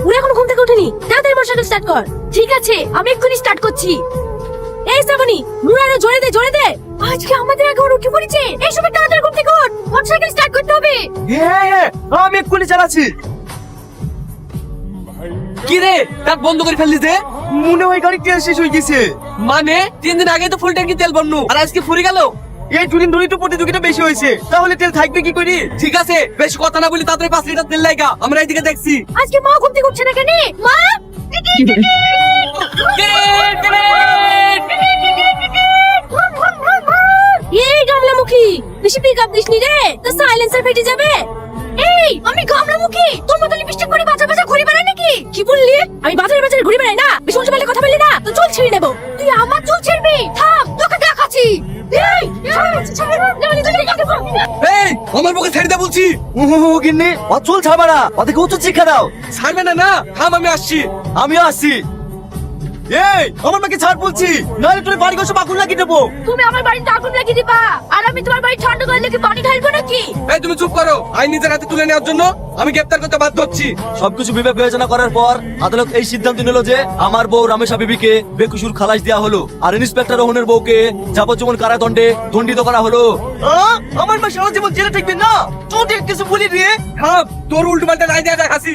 ওরা এখনো ঘুম থেকে ওঠেনি, তাড়াতাড়ি মোটরসাইকেল স্টার্ট কর। ঠিক আছে, আমি এক্ষুনি স্টার্ট করছি। এই শ্রাবণী, মুরারে জোরে দে, জোরে দে। আজকে আমাদের আগে ওর উঠে পড়েছে। এই সময় তাড়াতাড়ি ঘুম থেকে ওঠ, মোটরসাইকেল স্টার্ট করতে হবে। হ্যাঁ, আমি এক্ষুনি চালাচ্ছি। কি রে, তাক বন্ধ করে ফেললি যে? মনে হয় গাড়ি তেল শেষ হয়ে গেছে। মানে 3 দিন আগে তো ফুল ট্যাঙ্কি তেল বন্নু, আর আজকে ফুরি গেল। এই 2 দিন ধরে তো প্রতিযোগিতা বেশি হয়েছে, তাহলে তেল থাকবে কি করে? ঠিক আছে, বেশ কথা না বলি তাড়াতাড়ি 5 লিটার তেল লাগা, আমরা এইদিকে দেখছি। আজকে মা ঘুম থেকে উঠছে না কেন? মা, এই গামলামুখী, বেশি পিক আপ দিসনি রে, তো সাইলেন্সার ফেটে যাবে। এই, আমি গামলামুখী, তোর মতো লিপস্টিক করে বাজার বাজার ঘুরে বেড়াই নাকি? কি বললি? আমি বাজারে বাজারে ঘুরে বেড়াই না? বেশি উল্টো পাল্টা কথা বললি না তো চুল ছিঁড়ে নেব। তুই আমার চুল ছিঁড়বি? থাম, তোকে দেখাচ্ছি। এই, এই, আমার বউকে ছেড়ে দে বলছি। ও গিন্নি, ও চুল ছাড়বা না, ওদেরকে উচিত শিক্ষা দাও। ছাড়বে না না, থাম আমি আসছি। আমিও আসছি। এই, আমার মাকে ছাড় বলছি, নাহলে তোর বাড়ি ঘর সব আগুন লাগিয়ে দেবো। তুমি আমার বাড়িতে আগুন লাগিয়ে দিবা, আর আমি তোমার বাড়ি ঠান্ডা করলে কি পানি ঢালবো নাকি? এই তুমি চুপ করো, আইন নিজের হাতে তুলে নেওয়ার জন্য আমি গ্রেফতার করতে বাধ্য হচ্ছি। সবকিছু বিবেক বিবেচনা করার পর আদালত এই সিদ্ধান্ত নিল যে আমার বউ রামেশা বিবিকে বেকসুর খালাস দেওয়া হলো, আর ইন্সপেক্টর রোহনের বউকে যাবজ্জীবন কারাদণ্ডে দণ্ডিত করা হলো। আমার মা সারা জীবন জেলে থাকবে না, তোর কিছু বলি রে। থাম, তোর উল্টো পাল্টা রায় দেয়া দেখাছি।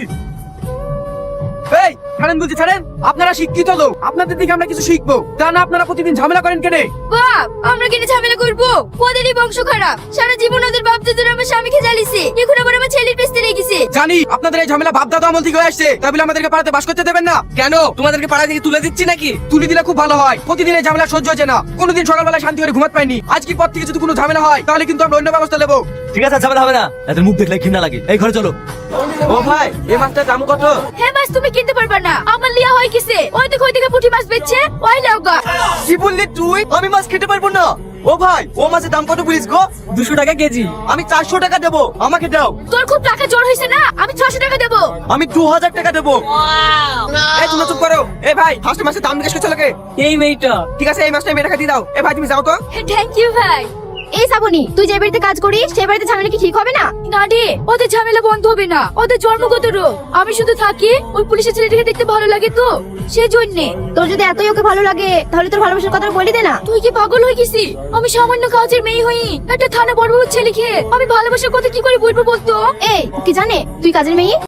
এই, ছাড়েন বলছি, ছাড়েন। আপনারা শিক্ষিত লোক, আপনাদের দিকে আমরা কিছু শিখবো, তা না আপনারা প্রতিদিন ঝামেলা করেন কেন? বাপ, আমরা কেন ঝামেলা করবো? ওদেরই বংশ খারাপ, সারা জীবন ওদের বাপ দাদুর আমার স্বামীকে জ্বালিয়েছে, এখন আবার আমার ছেলের পেছতে রেখেছে। জানি আপনাদের এই ঝামেলা বাপ দাদা আমল থেকে হয়ে আসছে, তাই বলে আমাদেরকে পাড়াতে বাস করতে দেবেন না। কেন, তোমাদেরকে পাড়া থেকে তুলে দিচ্ছি নাকি? তুলে দিলে খুব ভালো হয়, প্রতিদিন এই ঝামেলা সহ্য হচ্ছে না। কোনোদিন সকালবেলা শান্তি করে ঘুমাতে পাইনি, আজকের পর থেকে যদি কোনো ঝামেলা হয় তাহলে কিন্তু আমরা অন্য ব্যবস্থা নেবো। ঠিক আছে, ঝামেলা হবে না, এদের মুখ দেখলে ঘৃণা লাগে। এই ঘরে চলো। ও ভাই, এই মাছটার দাম কত? হ্যাঁ মাছ তুমি কিনতে পারবা না, আমার লিয়া হয় কিসে? ওই দিকে পুঁটি মাছ বেচছে, ওই লাউগা। কি বললি তুই? আমি মাছ খেতে পারবো না। ও ভাই, ও মাছের দাম কত বলিস গো? 200 টাকা কেজি। আমি 400 টাকা দেবো, আমাকে দাও। তোর খুব টাকা জোর হয়েছে না? আমি 600 টাকা দেবো। আমি 2000 টাকা দেবো। এই তুমি চুপ করো। এই ভাই, ফার্স্ট মাছের দাম জিজ্ঞেস করছো লোকে? এই মেয়েটা। ঠিক আছে, এই মাছটা মেয়েটাকে দিয়ে দাও। এই ভাই তুমি যাও তো। থ্যাংক ইউ ভাই। এই শ্রাবণী, তুই যে বাড়িতে কাজ করিস সেই বাড়িতে ঝামেলা কি ঠিক হবে না? না রে, ওদের ঝামেলা বন্ধ হবে না, ওদের জন্মগত রোগ। আমি শুধু থাকি, ওই পুলিশের ছেলেটাকে দেখতে ভালো লাগে তো, সেই জন্যে। তোর যদি এতই ওকে ভালো লাগে তাহলে তোর ভালোবাসার কথা বলি দে না। তুই কি পাগল হয়ে গেছিস? আমি সামান্য কাজের মেয়ে হই, একটা থানা বড় ছেলে খেয়ে আমি ভালোবাসার কথা কি করে বলবো বলতো? এই, কি জানে তুই কাজের মেয়ে?